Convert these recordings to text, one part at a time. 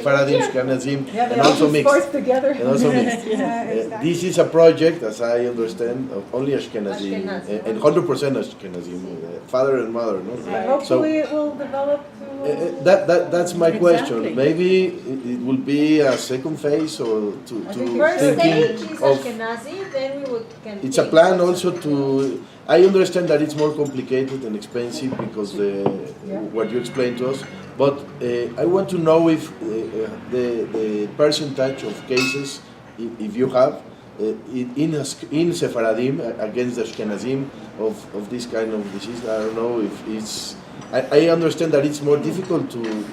Sephardim, Ashkenazim, Yeah, and also mixed. forced together. And also mixed. Exactly. This is a project, as I understand, of only Ashkenazim, Ashkenazim. and 100% Ashkenazim, father and mother. No? But hopefully it will develop to... That's my question. Exactly. Maybe it will be a second phase or to First thinking stage is of. Ashkenazi, then we can. It's a plan also to. I understand that it's more complicated and expensive because what you explained to us. But I want to know if the percentage of cases, if you have, in Sephardim against the Ashkenazim of this kind of disease. I don't know if it's. I understand that it's more difficult to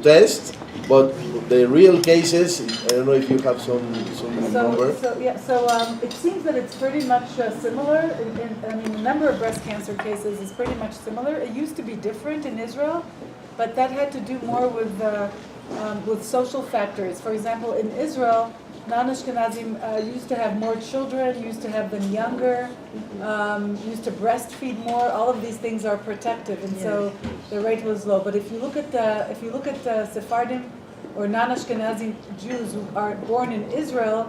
test, but the real cases, I don't know if you have some number. So it seems that it's pretty much similar. I mean, the number of breast cancer cases is pretty much similar. It used to be different in Israel, but that had to do more with social factors. For example, in Israel, non-Ashkenazim used to have more children, used to have them younger, used to breastfeed more. All of these things are protective, and so the rate was low. But if you look at the Sephardim or non-Ashkenazim Jews who are born in Israel,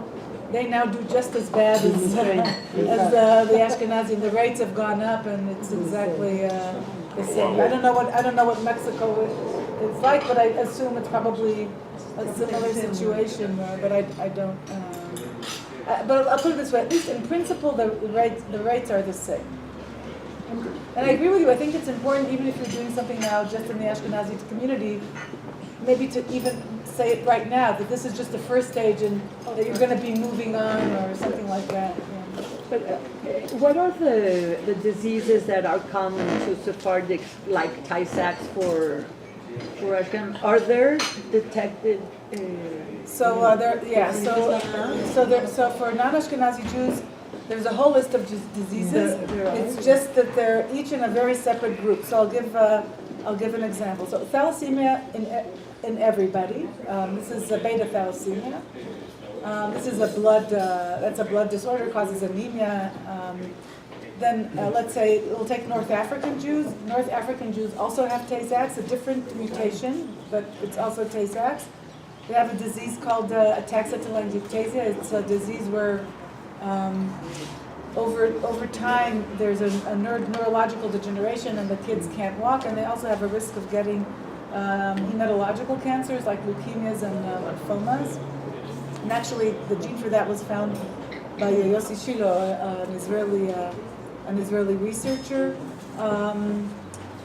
they now do just as bad as the Ashkenazim. The rates have gone up, and it's exactly the same. I don't know what Mexico is like, but I assume it's probably a similar situation, but I don't. But I'll put it this way: at least in principle, the rates are the same. And I agree with you. I think it's important, even if you're doing something now just in the Ashkenazi community, maybe to even say it right now that this is just the first stage, and that you're going to be moving on or something like that. Yeah. But what are the diseases that are common to Sephardics, like Tay-Sachs for Ashkenaz? Are there detected? So for non-Ashkenazi Jews, there's a whole list of diseases. It's just that they're each in a very separate group. So I'll give an example. So thalassemia in everybody. This is a beta thalassemia. This is a blood disorder, causes anemia. Then let's say we'll take North African Jews. North African Jews also have Tay-Sachs, a different mutation, but it's also Tay-Sachs. They have a disease called ataxia-telangiectasia. It's a disease where over time there's a neurological degeneration and the kids can't walk, and they also have a risk of getting hematological cancers like leukemias and lymphomas. And actually, the gene for that was found by Yossi Shilo, an Israeli researcher.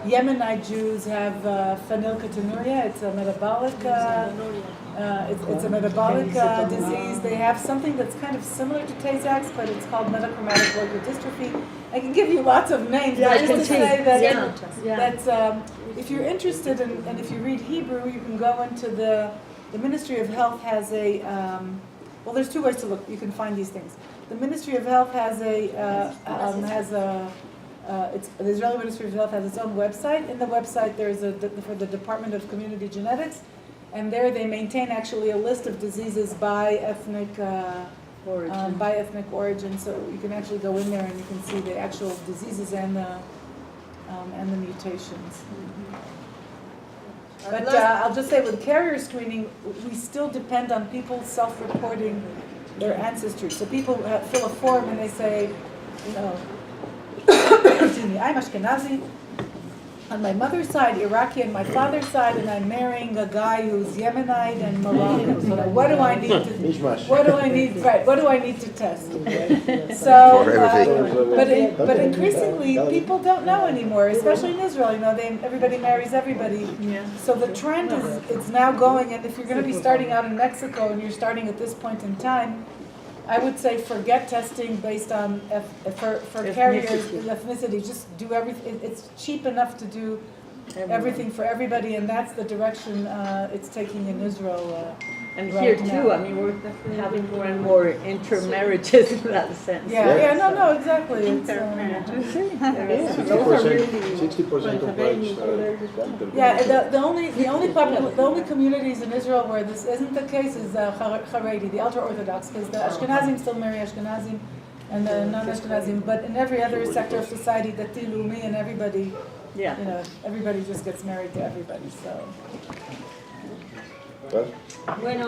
Yemenite Jews have phenylketonuria. It's a metabolic. It's a metabolic disease. They have something that's kind of similar to Tay-Sachs, but it's called metachromatic leukodystrophy. I can give you lots of names. Yeah, just to say that that's if you're interested in, and if you read Hebrew, you can go into the Ministry of Health has a. Well, there's two ways to look. You can find these things. The Ministry of Health has the Israeli Ministry of Health has its own website. In the website, there's for the Department of Community Genetics, and there they maintain actually a list of diseases by ethnic origin. So you can actually go in there and you can see the actual diseases and the mutations. But I'll just say with carrier screening, we still depend on people self-reporting their ancestry. So people fill a form and they say, excuse me, I'm Ashkenazi on my mother's side, Iraqi on my father's side, and I'm marrying a guy who's Yemenite and Moroccan. So what do I need to? What do I need to test? So, but increasingly, people don't know anymore, especially in Israel. Everybody marries everybody. Yeah. So the trend is it's now going, and if you're going to be starting out in Mexico and you're starting at this point in time, I would say forget testing based on for carriers ethnicity. Just do everything. It's cheap enough to do everything for everybody, and that's the direction it's taking in Israel. And right here now. too, I mean, we're having more and more intermarriages in that sense. No, exactly. It's, 60% of whites the only communities in Israel where this isn't the case is Haredi, the ultra-Orthodox, because the Ashkenazim still marry Ashkenazim and the non-Ashkenazim, but in every other sector of society, the Tilumi and everybody, everybody just gets married to everybody. So. What? Bueno,